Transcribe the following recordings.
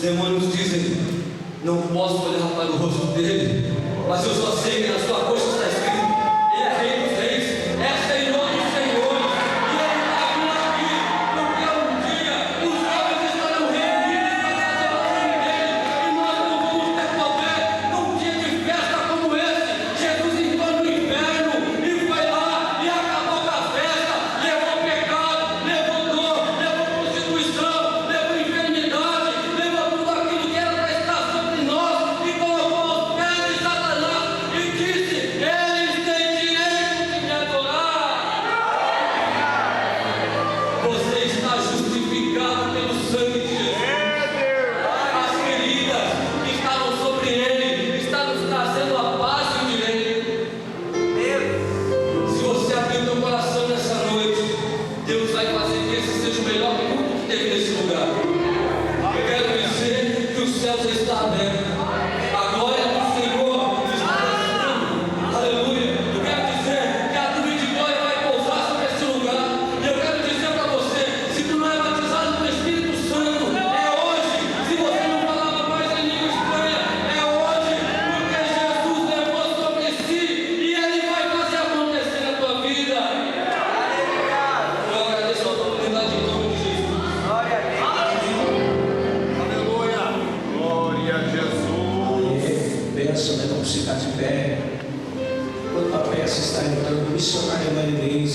Os demônios dizem: não posso olhar para o rosto dele, mas eu só sei que na sua coxa está escrito: ele é Rei dos Reis, é Senhor dos Senhores, e ele está vindo aqui, porque um dia os homens estarão reunidos para adorar dele, e nós não vamos ter poder num dia de festa como esse. Jesus entrou no inferno e foi lá e acabou com a festa, levou pecado, levou dor, levou prostituição, levou enfermidade, levou tudo aquilo que era para estar sobre nós e colocou aos pés de Satanás e disse: eles têm direito de me adorar. Você está justificado pelo sangue de Jesus. As feridas que estavam sobre ele estão nos trazendo a paz e o direito. Se você abrir teu coração nessa noite, Deus vai fazer que esse seja o melhor culto que teve nesse lugar. Eu quero dizer que o céu já está aberto. A glória do Senhor está descendo. Aleluia. Eu quero dizer que a nuvem de glória vai pousar sobre esse lugar. E eu quero dizer para você: se tu não é batizado pelo Espírito Santo, é hoje. Se você não falava mais em língua estranha, é hoje. Porque Jesus levou sobre si e Ele vai fazer acontecer na tua vida. Eu agradeço a oportunidade em nome de Jesus. Glória a Jesus. Peço, né? Vamos ficar de pé. Enquanto a peça está entrando, o missionário Marinês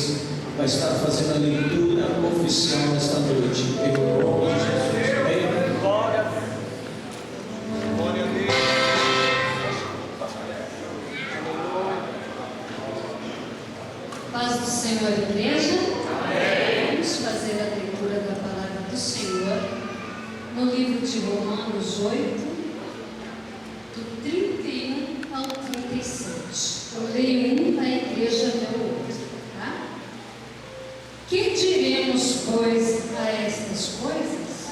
vai estar fazendo a leitura oficial nesta noite. Em nome de Jesus. Amém? Glória a Deus. Glória a Deus. Paz do Senhor, igreja. Vamos fazer a leitura da palavra do Senhor no livro de Romanos 8, do 31 ao 37. Eu leio um, a igreja lê o outro, tá? Que diremos, pois, a estas coisas?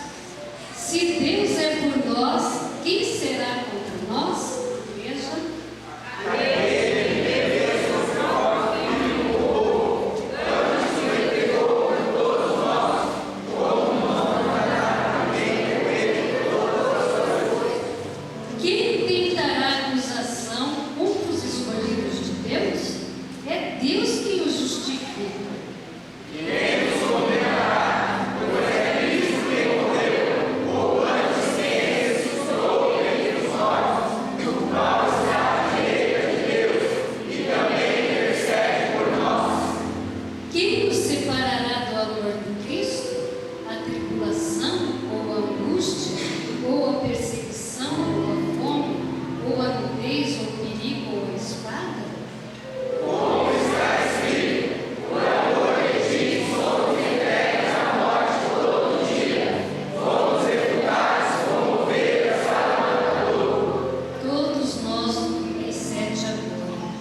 Se Deus é por nós, quem será contra nós? Igreja. Quem tentará acusação contra os escolhidos de Deus? É Deus quem os justifica. Quem nos separará do amor de Cristo? A tribulação, ou a angústia, ou a perseguição, ou a fome, ou a nudez, ou o perigo, ou a espada? Todos nós, exceto a glória.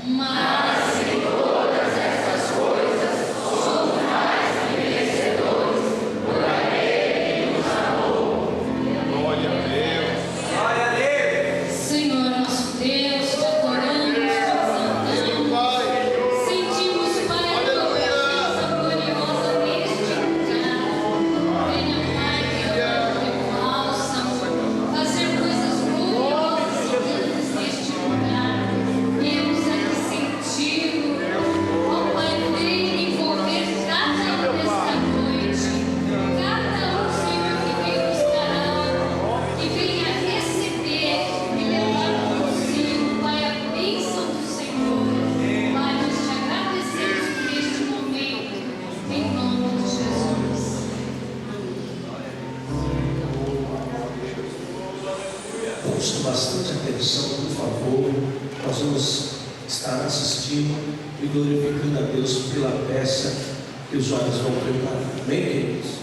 Mas em todas essas coisas somos mais que vencedores por aquele que nos amou. Glória a Deus. Glória a Deus. Senhor nosso Deus, te adoramos, te exaltamos. Sentimos, Pai, a tua presença gloriosa neste lugar. Venha, Pai, derramar o teu bálsamo, fazer coisas gloriosas e grandes neste lugar. Viemos aqui sentindo, ó Pai, vem envolver cada um nesta noite. Cada um, Senhor, que vem buscar algo, que venha receber e levar consigo, Pai, a bênção do Senhor. Pai, nós te agradecemos por este momento, em nome de Jesus. Ouça bastante atenção, por favor. Nós vamos estar assistindo e glorificando a Deus pela peça que os olhos vão preparar. Amém, queridos?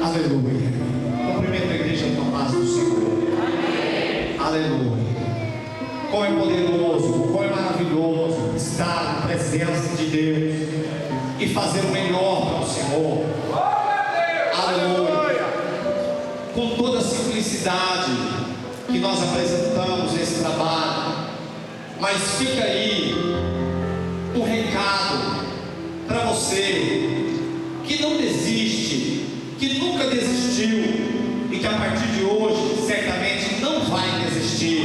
Aleluia. Cumprimento a igreja com a paz do Senhor. Aleluia. Como é poderoso, como é maravilhoso estar na presença de Deus e fazer o melhor para o Senhor. Aleluia. Com toda a simplicidade que nós apresentamos esse trabalho, mas fica aí um recado para você que não desiste, que nunca desistiu e que a partir de hoje certamente não vai desistir,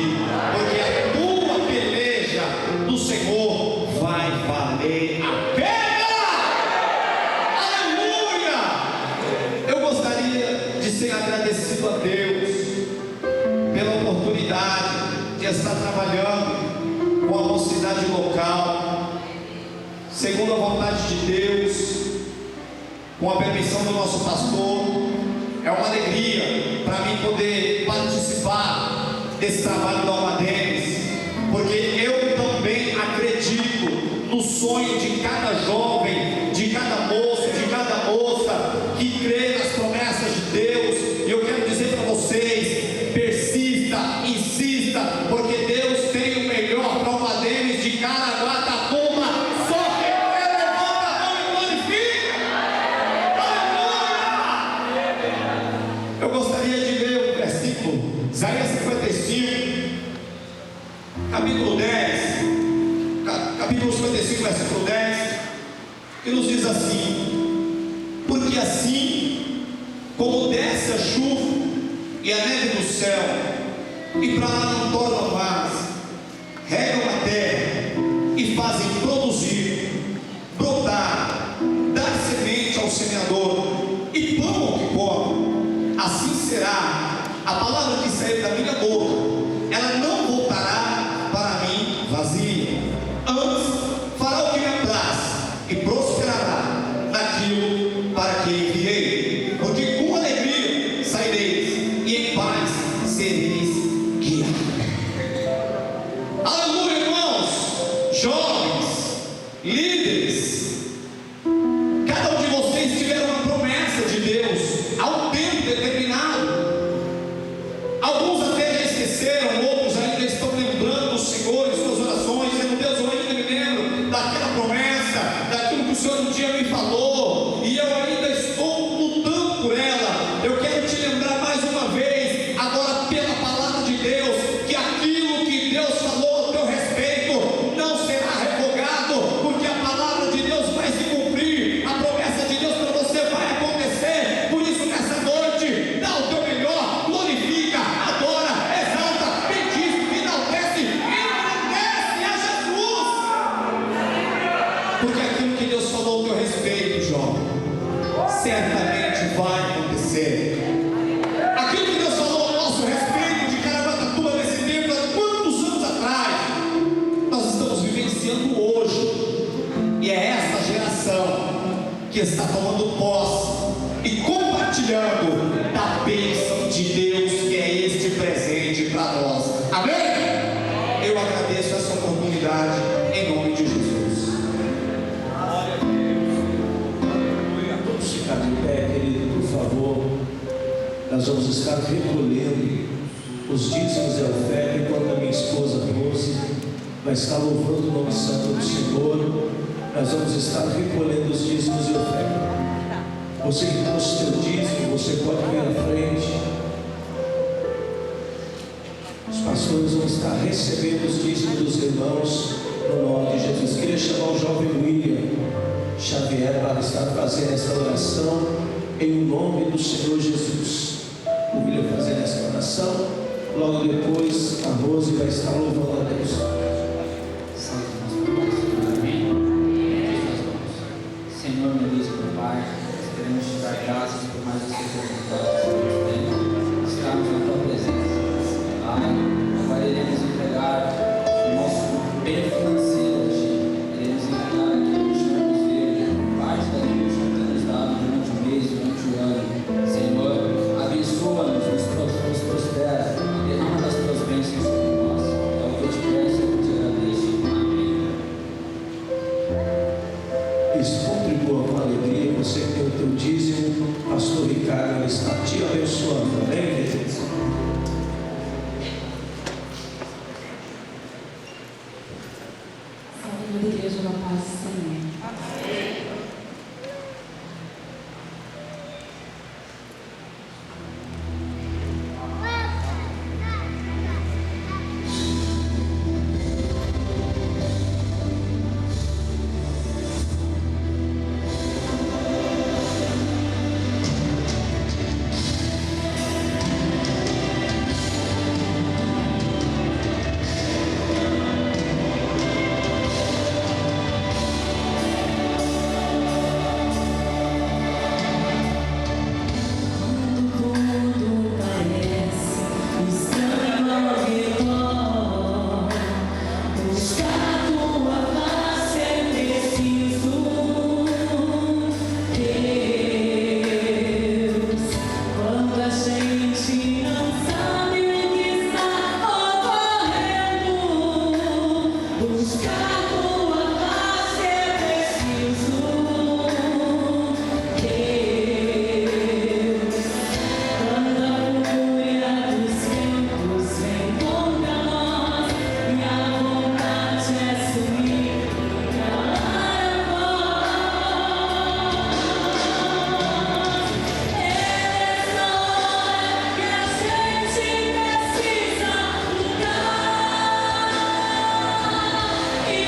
porque a tua peleja do Senhor vai valer a pena. Aleluia! Eu gostaria de ser agradecido a Deus pela oportunidade de estar trabalhando com a mocidade local, segundo a vontade de Deus, com a permissão do nosso pastor. É uma alegria para mim poder participar desse trabalho do Almadenes, porque eu também acredito no sonho de cada jovem, de cada moço, de cada moça que crê nas promessas de Deus. E eu quero dizer para vocês: persista, insista, porque Deus tem o melhor para o Almadenes de Caraguatatuba. Só quem crê, levanta a mão e glorifica. Eu gostaria de ler o versículo, Isaías 55, capítulo 55, versículo 10, que nos diz assim: porque assim como desce a chuva e a neve do céu, e para lá não tornam mais, regam a terra e fazem produzir, brotar, dar semente ao semeador e pão ao que come, assim será a palavra que sair da minha boca. Ela não voltará para mim vazia, antes fará o que me apraz e prosperará naquilo para que enviei, porque com alegria saireis e em paz sereis guiados. Aleluia, irmãos, jovens, líderes, cada um de vocês tiver uma promessa de Deus há um tempo determinado. Alguns até já esqueceram, outros ainda estão lembrando do Senhor em suas orações, dizendo: Deus, eu ainda me lembro daquela promessa, daquilo que o Senhor um dia me falou, e eu ainda estou lutando por ela. Eu quero te lembrar mais uma vez, agora pela palavra de Deus, que aquilo que Deus falou ao teu respeito não será revogado, porque a palavra de Deus vai se cumprir, a promessa de Deus para você vai acontecer. Por isso, nessa noite, dá o teu melhor, glorifica, adora, exalta, bendiz, enaltece, engrandece a Jesus, porque aquilo que Deus falou ao teu respeito, jovem, certamente vai acontecer. Aquilo que Deus falou ao nosso respeito de Caraguatatuba nesse tempo, há quantos anos atrás, nós estamos vivenciando hoje, e é esta geração que está tomando posse e compartilhando da bênção de Deus, que é este presente para nós. Amém? Eu agradeço essa oportunidade em nome de Jesus. Vamos ficar de pé, querido, por favor. Nós vamos estar recolhendo os dízimos e a oferta, enquanto a minha esposa Rose vai estar louvando o nome santo do Senhor. Nós vamos estar recolhendo os dízimos e oferta. Você que trouxe o seu dízimo, você pode vir à frente. Os pastores vão estar recebendo os dízimos dos irmãos no nome de Jesus. Queria chamar o jovem William Xavier para estar fazendo essa oração em nome do Senhor Jesus. O William fazendo essa oração, logo depois a Rose vai estar louvando a Deus. Senhor, meu Deus e meu Pai, nós queremos te dar graças por mais essa oportunidade que nós temos, estarmos na tua presença. Pai, agora iremos entregar o nosso Isso, contribua com alegria. Você que tem o teu dízimo, pastor Ricardo está te abençoando. Amém, queridos? Salve da igreja da paz do Senhor. E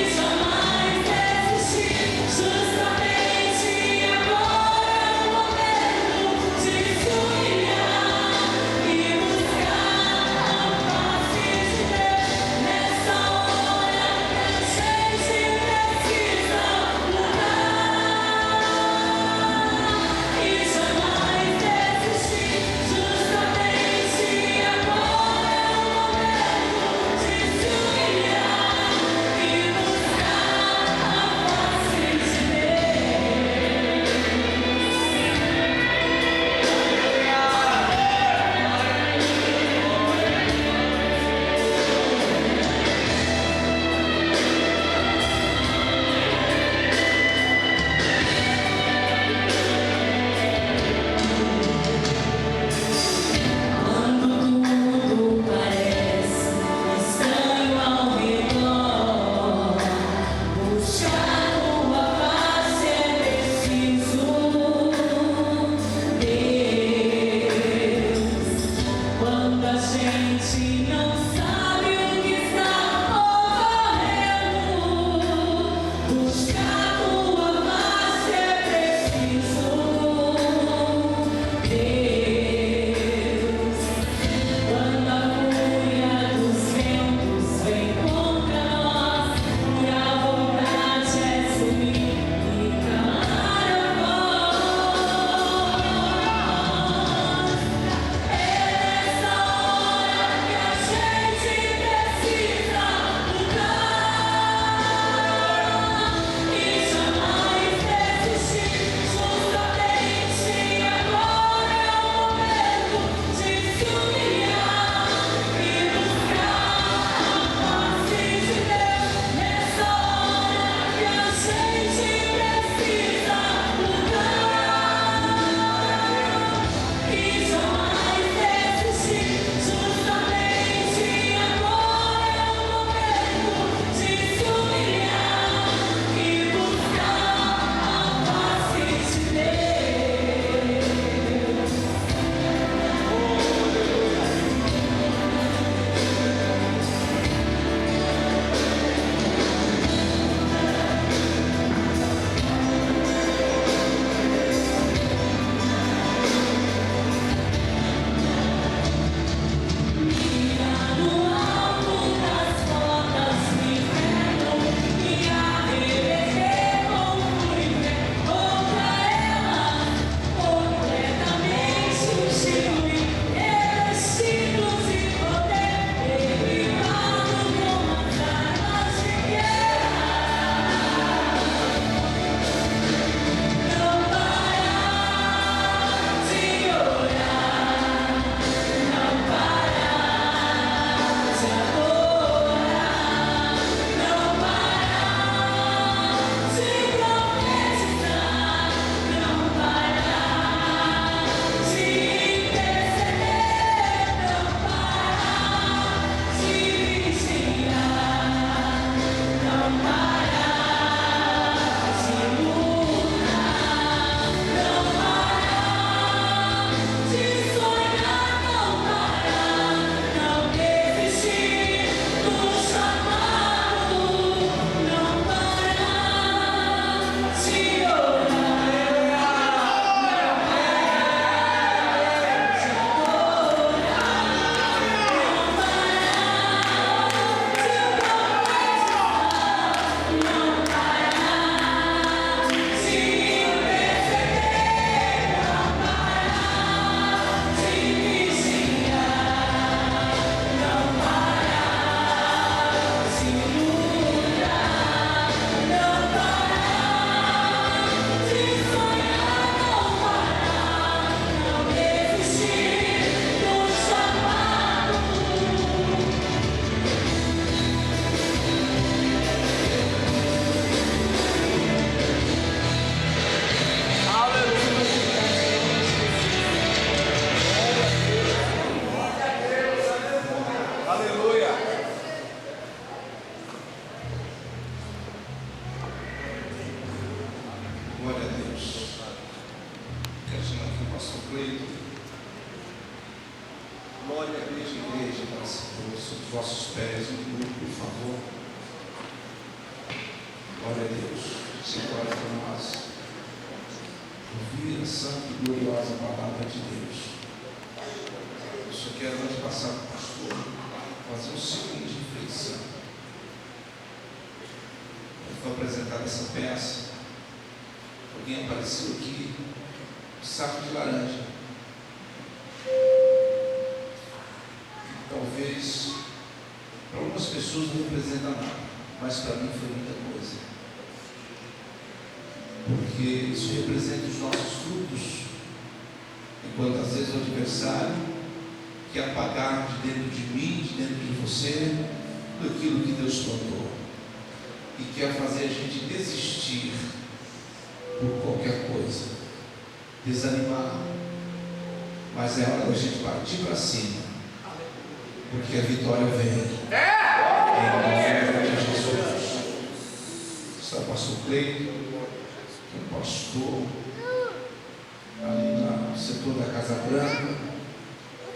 Glória a Deus. Quero chamar aqui o pastor Cleiton. Glória a Deus, igreja, para sobre os vossos pés, um minuto, por favor. Glória a Deus. Senhor, para nós ouvir a santa e gloriosa palavra de Deus. Eu só quero antes de passar para o pastor fazer o seguinte reflexão. Foi apresentada essa peça. Alguém apareceu aqui, um saco de laranja. Talvez para algumas pessoas não representa nada, mas para mim foi muita coisa. Porque isso representa os nossos frutos. Enquanto às vezes o adversário quer apagar de dentro de mim, de dentro de você, tudo aquilo que Deus plantou. E quer fazer a gente desistir por qualquer coisa, desanimar, mas é hora da gente partir para cima, porque a vitória vem em nome de Jesus. Está o pastor Cleiton, que é o pastor ali no setor da Casa Branca.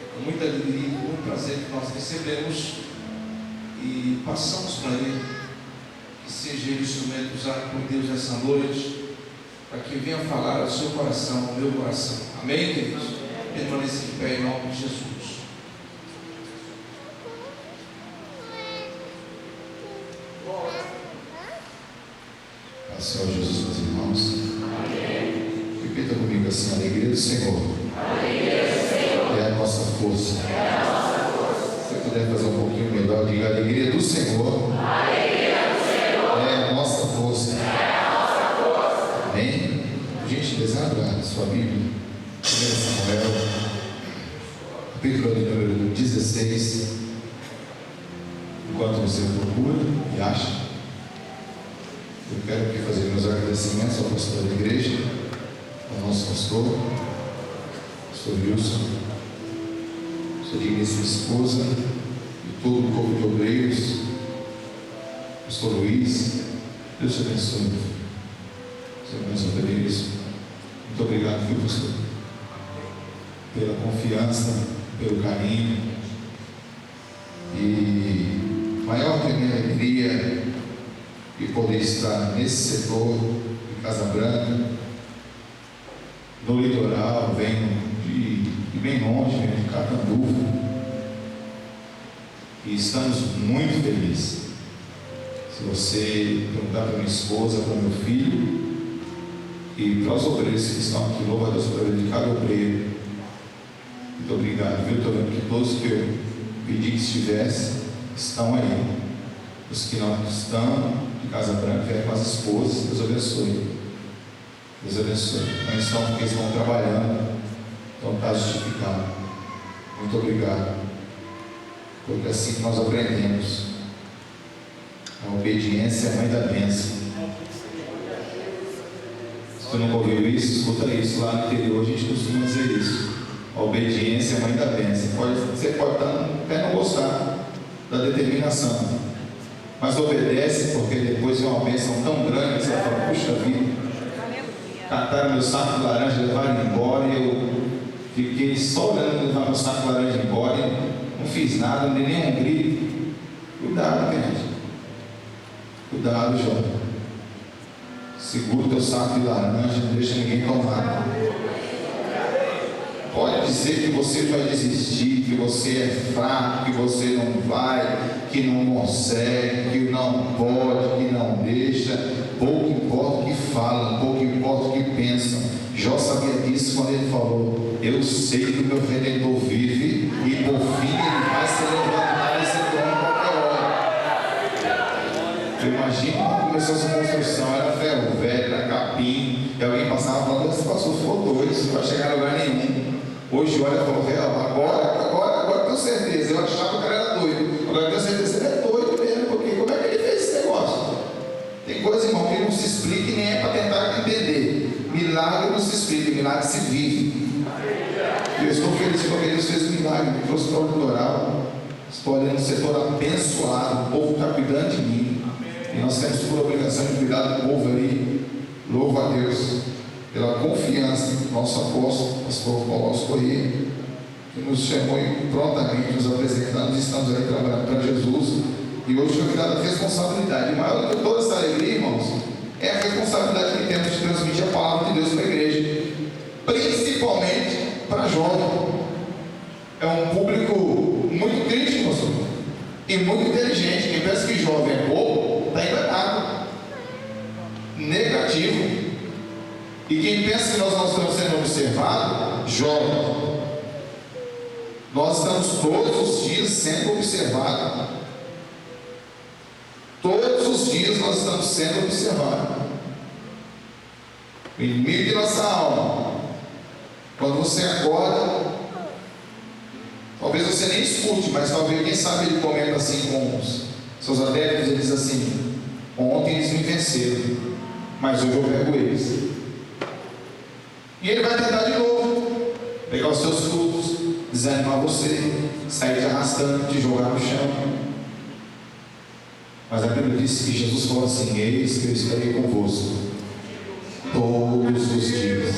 É com muita alegria, com muito prazer que nós recebemos e passamos para ele, que seja ele instrumento usado por Deus nessa noite, para que venha falar ao seu coração, ao meu coração. Amém, queridos? Permaneça de pé em nome de Jesus. Paz, Senhor Jesus, meus irmãos. Amém. Repita comigo assim: a alegria do Senhor. É a nossa força. Se você puder fazer um pouquinho melhor, diga: a alegria do Senhor. É a nossa força. Amém? Por gentileza, abra a sua Bíblia, 1 Samuel, capítulo de número 16. Enquanto você procura e acha, eu quero aqui fazer meus agradecimentos ao pastor da igreja, ao nosso pastor Wilson, sua digníssima esposa e todo o corpo de obreiros, pastor Luiz. Deus te abençoe. Muito obrigado, viu, pastor, pela confiança, pelo carinho. E maior que a minha alegria de poder estar nesse setor de Casa Branca, no litoral, venho de bem longe, venho de Catanduva, e estamos muito felizes. Se você perguntar para minha esposa, para meu filho e para os obreiros que estão aqui, louva a Deus pela vida de cada obreiro. Muito obrigado, viu? Estou vendo que todos que eu pedi que estivessem estão aí. Os que não estão de Casa Branca, vieram com as esposas. Deus abençoe. Deus abençoe. Não estão porque estão trabalhando, então está justificado. Muito obrigado, porque assim que nós aprendemos. A obediência é a mãe da bênção. Se tu nunca ouviu isso, escuta isso. Lá no interior a gente costuma dizer isso. A obediência é a mãe da bênção. Você pode até não gostar da determinação, mas obedece, porque depois bênção tão grande que você vai falar, puxa vida, cataram meu saco de laranja, levaram embora e eu fiquei só olhando levar meu saco de laranja embora, e não fiz nada, não dei nem um grito. Cuidado, gente. Cuidado, jovem. Segura o teu saco de laranja, não deixa ninguém tomar. Pode dizer que você vai desistir, que você é fraco, que você não vai, que não consegue, que não pode, que não deixa. Pouco importa o que falam, pouco importa o que pensam. Jó sabia disso quando ele falou: eu sei que o meu Redentor vive e por fim ele vai se levantar e se tornar qualquer hora. Eu imagino quando começou essa construção, era ferro velho, era capim, e alguém passava falando: esse pastor ficou doido, isso não vai chegar a lugar nenhum. Hoje olha e falou: agora tenho certeza. Eu achava que o cara era doido, agora tenho certeza que ele é doido mesmo, porque como é que ele fez esse negócio? Tem coisa, irmão, que não se explica e nem é para tentar entender. Milagre não se explica, milagre se vive. Eu estou feliz porque Deus fez um milagre, me trouxe para o litoral. Estou olhando um setor abençoado, o povo está cuidando de mim. E nós temos por obrigação de cuidar do povo ali. Louvo a Deus pela confiança do nosso apóstolo, pastor Paulo Corrêa, que nos chamou prontamente, nos apresentando, e estamos aí trabalhando para Jesus. E hoje foi me dada a responsabilidade. E maior do que toda essa alegria, irmãos, é a responsabilidade que temos de transmitir a palavra de Deus para a igreja, principalmente para jovem. É um público muito crítico, pastor, e muito inteligente. Quem pensa que jovem é pouco, está enganado, negativo. E quem pensa que nós não estamos sendo observados, jovem, nós estamos todos os dias sendo observados. Todos os dias nós estamos sendo observados. O inimigo de nossa alma, quando você acorda, talvez você nem escute, mas talvez, quem sabe, ele comenta assim com os seus adeptos, ele diz assim: ontem eles me venceram, mas hoje eu pego eles. E ele vai tentar de novo, pegar os seus frutos, desanimar você, sair te arrastando, te jogar no chão. Mas a Bíblia diz que Jesus falou assim: eis que eu estarei convosco todos os dias,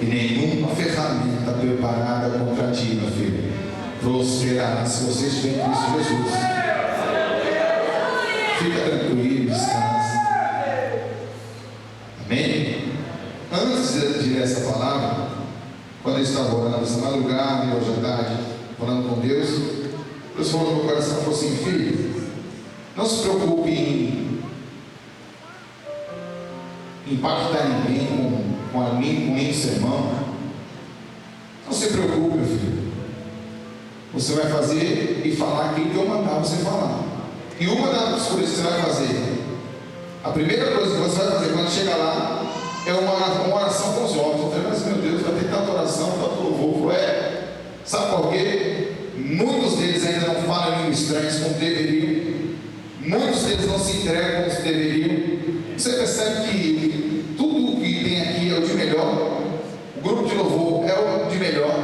e nenhuma ferramenta preparada contra ti, meu filho, prosperará se você estiver em Cristo Jesus. Fica tranquilo, descanse. Amém? Antes de ler essa palavra, quando eu estava orando essa madrugada e hoje à tarde, falando com Deus, Deus falou no meu coração, falou assim: filho, não se preocupe em impactar ninguém com nenhum sermão. Não se preocupe, meu filho. Você vai fazer e falar aquilo que eu mandar você falar. E uma das coisas que você vai fazer, a primeira coisa que você vai fazer quando chegar lá, é uma oração com os jovens. Eu falei: mas meu Deus, vai ter tanta oração, tanto louvor. Sabe por quê? Muitos deles ainda não falam línguas estranhas como deveriam. Muitos deles não se entregam como deveriam. Você percebe que tudo que tem aqui é o de melhor. O grupo de louvor é o de melhor.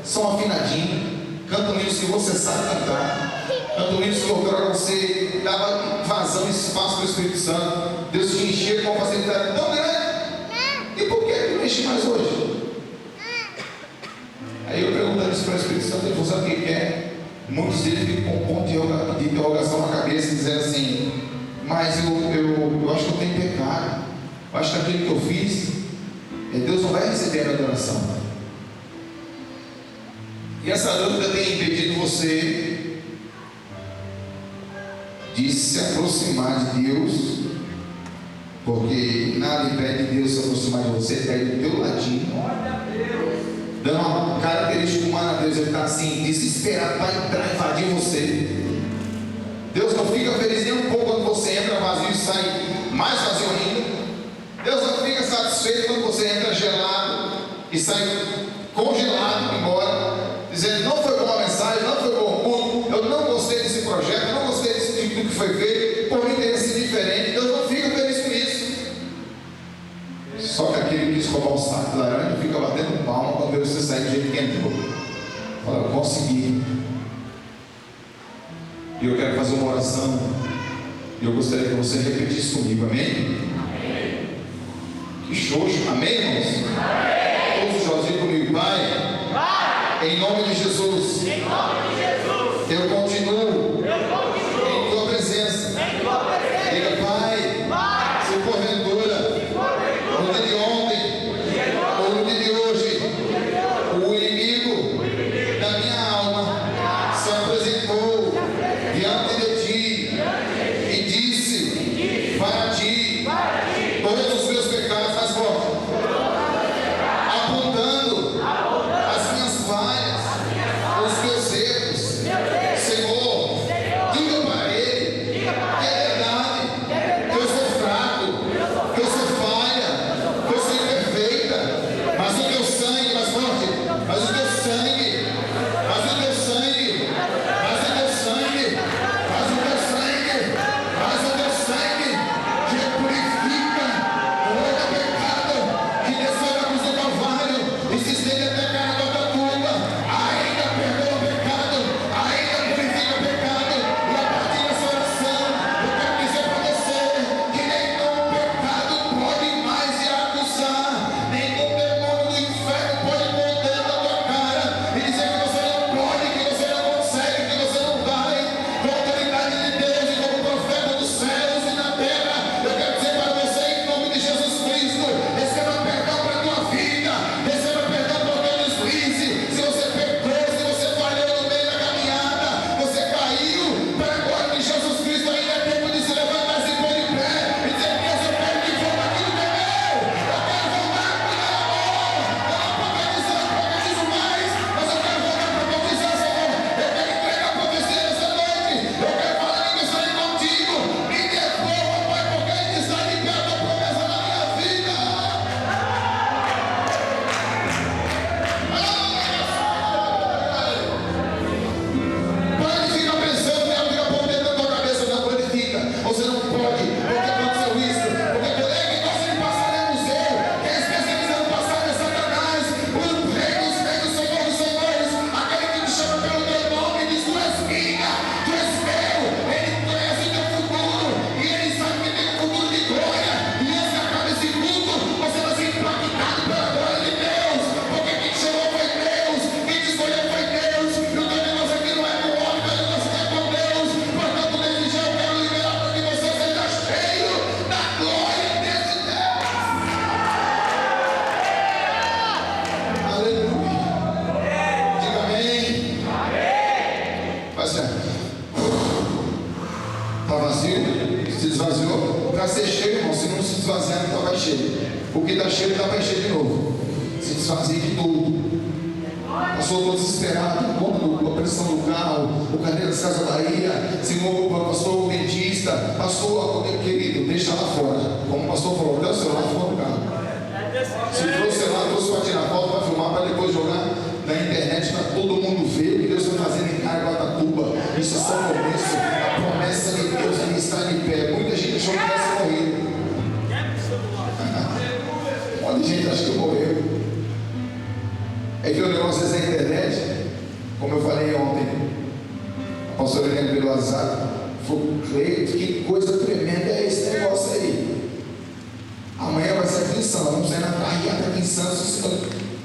São afinadinhos, cantam hinos que você sabe cantar, cantam hinos que outrora você dava vazão, espaço para o Espírito Santo. Deus te enchia com uma facilidade tão grande. E por que ele mexe mais hoje? Aí eu perguntando isso para o Espírito Santo, ele falou: sabe o que é? Muitos deles ficam com um ponto de interrogação na cabeça, dizendo assim: mas eu acho que eu tenho pecado, eu acho que aquilo que eu fiz, Deus não vai receber a minha adoração. E essa dúvida tem impedido você de se aproximar de Deus, porque nada impede Deus se aproximar de você, pede do teu ladinho, dando uma característica humana a Deus. Ele está assim, desesperado para entrar e invadir você. Deus não fica feliz nem um pouco quando você entra vazio e sai mais vazio ainda. Deus não fica satisfeito quando você entra gelado e sai congelado embora, dizendo: não foi boa a mensagem, não foi bom o culto, eu não gostei desse projeto, eu não gostei desse tipo do que foi feito, por mim teria sido diferente. Deus não fica feliz com isso. Só que aquele que quis roubar um saco de laranja fica batendo palma quando vê você sair do jeito que entrou. Fala: eu consegui. E eu quero fazer uma oração Eu gostaria que você repetisse comigo, amém? Que xoxo, amém, irmãos? Todos sozinhos comigo, Pai, em nome de Jesus, eu continuo em tua presença. Diga, Pai, se porventura, no dia de ontem, ou no dia de hoje, o inimigo da minha alma se apresentou diante de ti e disse para ti todos os meus pecados mais fortes, apontando as minhas falhas, os meus erros. Senhor, diga para ele que é verdade, que eu sou fraco, que eu sou falha, que eu sou imperfeita, mas o teu sangue mais forte, mas o teu sangue, mas o teu sangue, mas o teu sangue, mas o teu sangue, mas o teu sangue que purifica todo pecado, que desceu na cruz do Calvário e se estende até a cara da tumba, ainda perdoa o pecado, ainda purifica o pecado. E a partir dessa oração eu quero dizer para você que nenhum pecado pode mais te acusar, nenhum demônio do inferno pode condenar a tua cara e dizer que você não pode, que você não consegue, que você não vai. Com a autoridade de Deus e como profeta dos céus e na terra, eu quero dizer para você, em nome de Jesus Cristo, receba perdão para a tua vida, receba perdão para o teu deslize. Se você pecou, se você falhou no meio da caminhada, você caiu, para a glória de Jesus Cristo ainda é tempo de se levantar, se pôr de pé e dizer: Deus, eu quero que volta aquilo que é meu, eu quero voltar a cuidar da amor, eu não profetizo mais, mas eu quero voltar a profetizar, Senhor. Eu quero entregar a profecia nessa noite, eu quero falar que eu estarei contigo. Me devolva, Pai, porque ainda está de pé a tua promessa na minha vida. Pai, fica pensando, né? Fica pondo na tua cabeça, não glorifica. Você não pode, porque aconteceu isso, porque colega, nós sempre passaremos eu. Quem é especialista no passado é Satanás, o rei dos reis, o Senhor dos senhores, aquele que te chama pelo teu nome e diz: tu és minha, tu és meu. Ele conhece o teu futuro e ele sabe que tem um futuro de glória. E antes que acabe esse mundo, você vai ser impactado pela glória de Deus, porque quem te chamou foi Deus, quem te escolheu foi Deus. E o teu negócio aqui não é com o homem, mas o negócio aqui é com Deus. Portanto, desde já eu quero liberar para que você seja cheio da glória desse Deus. Aleluia. Diga amém. Vai ser. Está vazio? Se esvaziou? Para ser cheio, irmão. Se não se esvaziar, não está mais cheio. O que está cheio, está mais cheio de novo. Se desfazie de tudo. Pastor, estou desesperado, a pressão do carro, o carneiro das Casas Bahia, Senhor, pastor, o dentista, pastor, querido, deixa lá fora. Como o pastor falou, dê o celular fora do carro. Se trouxe o celular, trouxe para tirar foto, para filmar, para depois jogar na internet, para todo mundo ver o que Deus vai fazer em Caraguatatuba. Isso é só o começo. A promessa de Deus ainda está de pé. Muita gente achou que tivesse morrido. Um monte de gente acha que morreu. É que o negócio é na internet, como eu falei ontem, a pastora Helena pelo WhatsApp, que coisa tremenda é esse negócio aí. Amanhã vai ser aqui em Santos, vamos sair na carreata aqui em Santos,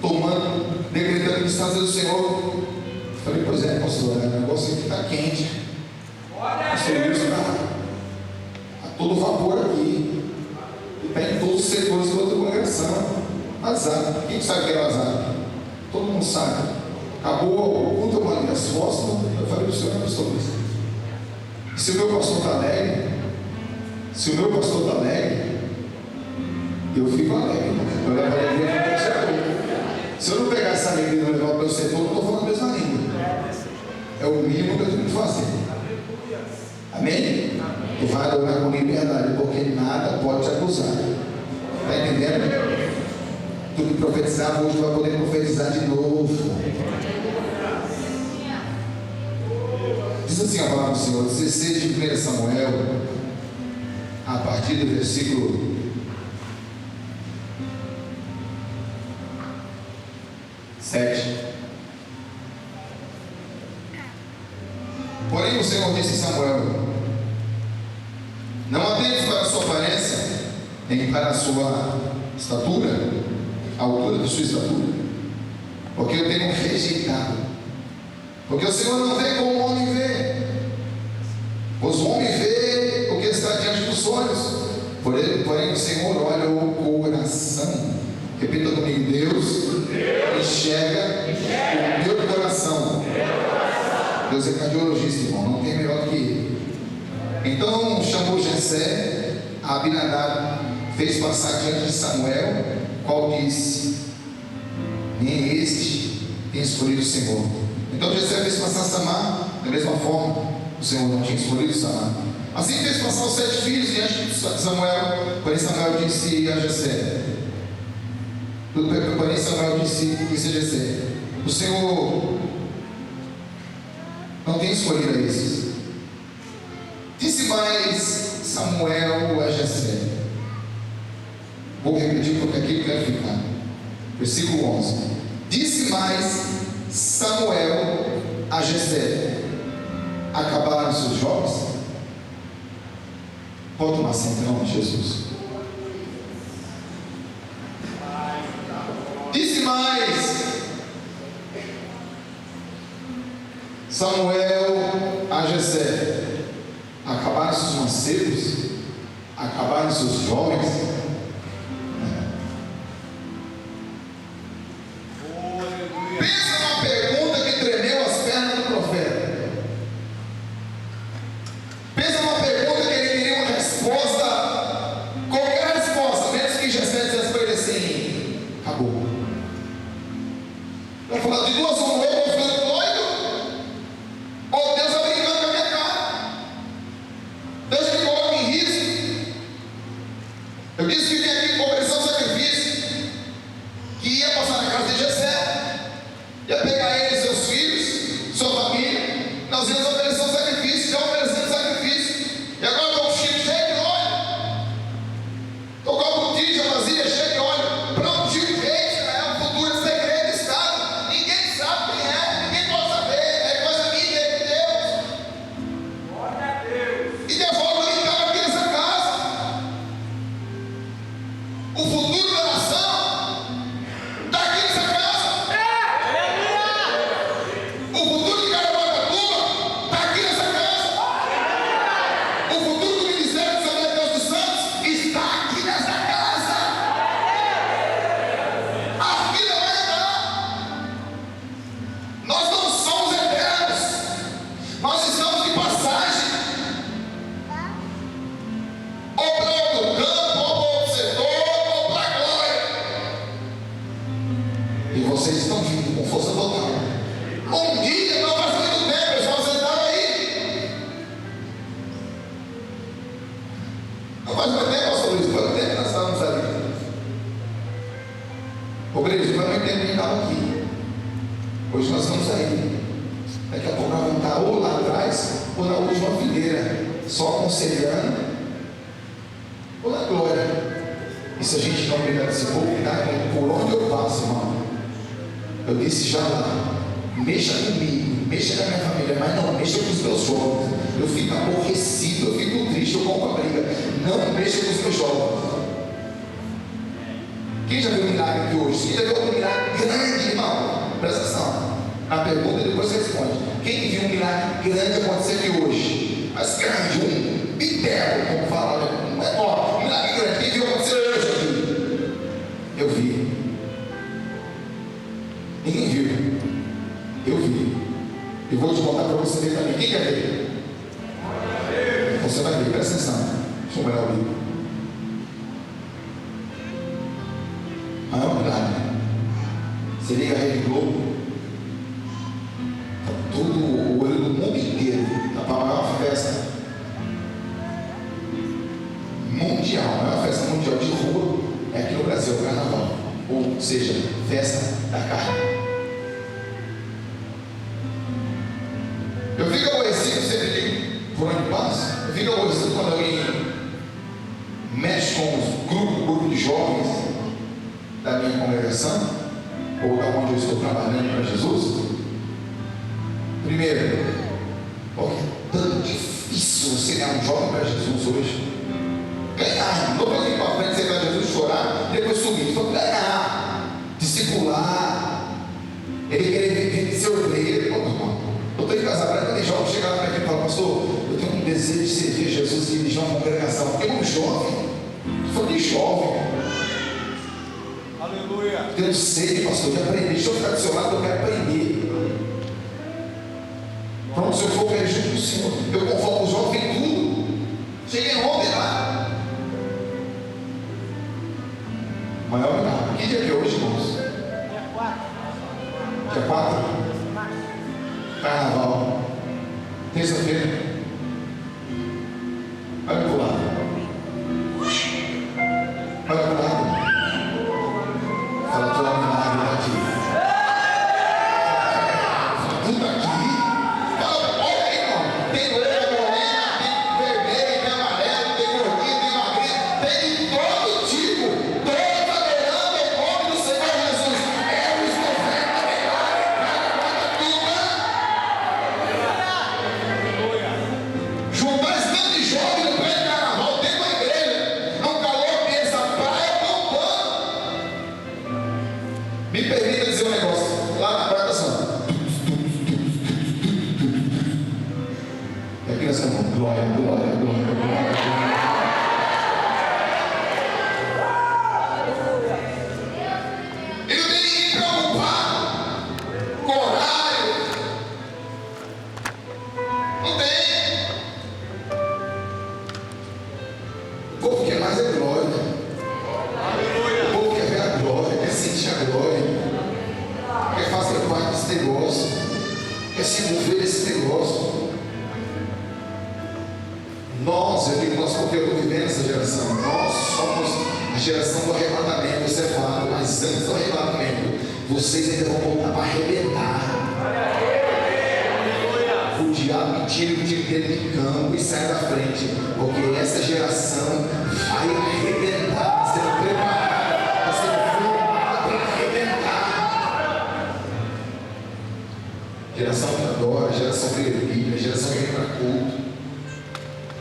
tomando, decretando a distância do Senhor. Falei, pois é, pastor, o negócio aqui está quente. Pastor Luiz está a todo vapor aqui. Está em todos os setores da outra congregação. WhatsApp, quem sabe o que é WhatsApp? Todo mundo sabe. Acabou o culto, eu mandei as fotos. Eu falei para o senhor, pastor Luiz, se o meu pastor está alegre, eu fico alegre. Eu levo a alegria para o meu setor. Se eu não pegar essa alegria e levar para o meu setor, eu não estou falando a mesma língua. É o mínimo que eu tenho que fazer. Amém? Tu vai adorar com liberdade, porque nada pode te acusar. Está entendendo? Tu que profetizava hoje vai poder profetizar de novo. Diz assim a palavra do Senhor, 16 de 1 Samuel, a partir do versículo 7. Porém o Senhor disse a Samuel: Não atentes para a sua aparência, nem para a sua estatura, a altura de sua estatura, porque eu tenho rejeitado. Porque o Senhor não vê como o homem vê, pois o homem vê o que está diante dos olhos, porém o Senhor olha o coração. Repita comigo: Deus enxerga o meu coração. Deus é cardiologista, irmão, não tem melhor que ele. Então chamou Jessé a Abinadab, fez passar diante de Samuel, qual disse: nem este tem escolhido o Senhor. Então Jessé fez passar Samar, da mesma forma, o Senhor não tinha escolhido Samar. Assim fez passar os 7 filhos diante de Samuel, porém Samuel disse a Jessé, disse a Jessé: o Senhor não tem escolhido a esses. Disse mais Samuel a Jessé. Vou repetir porque aqui quero ficar. Versículo 11. Disse mais Samuel a Jessé: acabaram seus jovens? Pode tomar assento em nome de Jesus. Disse mais Samuel a Jessé: acabaram seus mancebos? Acabaram seus jovens? Pensa numa pergunta que tremeu as pernas do profeta. Pensa numa pergunta que ele queria uma resposta, qualquer resposta, menos que Jessé dissesse para ele assim: acabou. Vai falar de 2 ou 1, eu vou ficando doido? Ou Deus está brincando com a minha cara? Deus me coloca em risco. Eu disse que vim aqui oferecer um sacrifício, que ia passar na casa de Jessé, ia pegar ele e seus filhos, sua família, nós íamos oferecer um sacrifício, já oferecendo sacrifício, e agora estou com o chico cheio de óleo, estou com a botija, a vasilha cheia de óleo, pronto, Chico Reis, é o futuro segredo do Estado, ninguém sabe quem é, ninguém pode saber, é coisa minha e de Deus. Glória a Deus. E devolve ele estava aqui nessa casa. O futuro da nação está aqui nessa casa. O futuro de Caraguatatuba está aqui nessa casa. O futuro do Ministério de São Deus dos Santos está aqui nessa casa. A vida vai andar. Nós não somos eternos. Nós estamos de passagem. Ou para outro campo, ou para outro setor, ou para a glória. E vocês estão vindo com força total. Um dia, não faz muito tempo, pessoal, vocês estavam aí. Não faz muito tempo, pastor Luiz, quanto tempo nós estávamos ali? Ô, igreja, faz muito tempo que estava aqui. Hoje nós estamos aí. Daqui a pouco nós vamos estar ou lá atrás, ou na última fileira, só aconselhando, ou na glória. E se a gente não brigar desse povo, tá? Por onde eu passo, irmão? Eu disse já lá: mexa comigo, mexa com a minha família, mas não mexa com os meus jovens. Eu fico aborrecido, eu fico triste, eu compro a briga. Não mexa com os meus jovens. Quem já viu um milagre aqui hoje? Quem já viu um milagre grande, irmão? Presta atenção. A pergunta depois responde. Quem viu um milagre grande acontecer aqui hoje? Mas grande, um bitelo, como fala, não é enorme, um milagre grande. Quem viu acontecer hoje aqui? Eu vi. Ninguém viu. Eu vi. E vou te contar para você ver também. Quem quer ver? Você vai ver, presta atenção. Deixa eu olhar o livro. Maior milagre. Você liga a Rede Globo, tá todo o olho do mundo inteiro. Tá para a maior festa mundial. A maior festa mundial de rua é aqui no Brasil, o Carnaval. Ou seja, festa da carne. Eu fico aborrecido, sempre digo, por onde passo, eu fico aborrecido quando alguém mexe com os grupos de jovens da minha congregação, ou da onde eu estou trabalhando para Jesus. Primeiro, porque é tão difícil você ganhar um jovem para Jesus hoje. discipular, ele querer ser obreiro. Eu estou em casa, para aquele jovem chegar para mim e falar: pastor, eu tenho um desejo de servir a Jesus e dirigir uma congregação. Eu um jovem, estou falando de jovem. Aleluia. Tenho sede, pastor, de aprender. Deixa eu ficar do seu lado, eu quero aprender. Pronto, se eu for ver junto com o Senhor, eu convoco o jovem em tudo. Cheguei ontem lá. Maior nada. Que dia que é hoje, irmãos? Dia 4? Carnaval. Terça-feira. Olha pro lado. Olha pro lado. Fala, tu é um milagre daqui. Tudo aqui. Olha aí, irmão. Tem loira, morena, tem vermelho, tem amarelo, tem gordinho, tem magrinho, tem de todo tipo. Todos adorando em nome do Senhor Jesus. É os 90 melhores. Juntar esse tanto de jovem no pé de carnaval dentro da igreja, num calor que essa praia bombando. Me permita dizer um negócio. Lá na Praia da Santa. É criança, irmão. Glória, glória, glória, glória. E não tem ninguém preocupado com horário. Não tem. O povo quer mais é glória. O povo quer ver a glória, quer sentir a glória, quer fazer parte desse negócio, quer se envolver nesse negócio. Eu digo nós porque eu estou vivendo essa geração. Nós somos a geração do arrebatamento. Você fala, mas antes do arrebatamento, vocês ainda vão voltar para arrebentar. O diabo tira o time dele de campo e sai da frente, porque essa geração vai arrebentar. Está sendo preparada, está sendo formada para arrebentar. Geração que adora, geração que lê Bíblia, geração que vem para culto.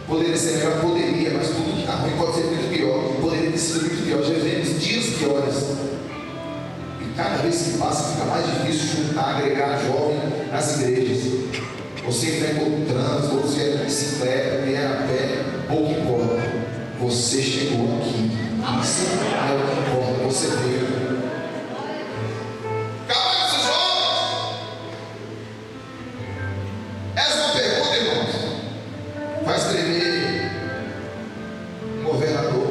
Poderia ser melhor, poderia, mas tudo que está ruim pode ser muito pior. Poderia ter sido muito pior. Já vivemos dias piores. E cada vez que passa, fica mais difícil juntar, agregar jovem nas igrejas. Você enfrentou o trânsito, ou você é de bicicleta, vier a pé, pouco importa. Você chegou aqui. Isso é o que importa. Você veio. Calma, esses jovens! Essa é uma pergunta, irmãos. Faz tremer um governador.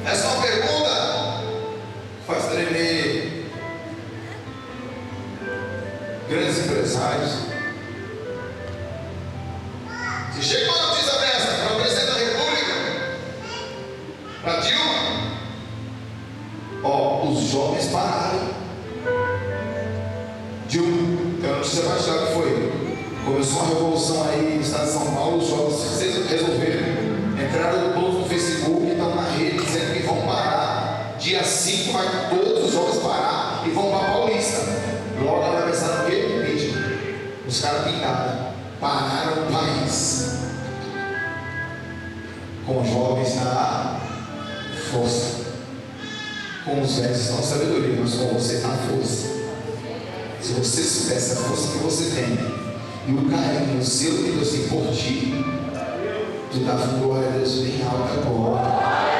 Essa é uma pergunta. Faz tremer grandes empresários. Se chega uma notícia dessa para o presidente da República, para Dilma, os jovens pararam. Dilma, tem uma notícia baixada que foi: começou uma revolução aí no estado de São Paulo, os jovens resolveram, entraram todos no Facebook, estão na rede dizendo que vão parar. Dia 5 vai todos os jovens parar e vão para a Paulista. Logo ela vai pensar no quê? Vídeo. Os caras pintaram, pararam o país. Com os jovens na força, com os velhos na sabedoria, mas com você na força. Se você soubesse a força que você tem e o carinho, o zelo que Deus tem por ti, tu dá glória a Deus bem alta agora.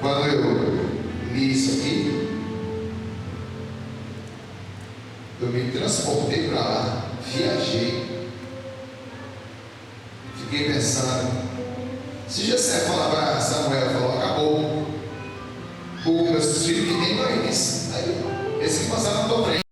Quando eu li isso aqui, eu me transportei para lá, viajei. Fiquei pensando, se Jessé falar para Samuel, falou, acabou. Os meus filhos que tem dois. Aí, esse que passaram na tua frente.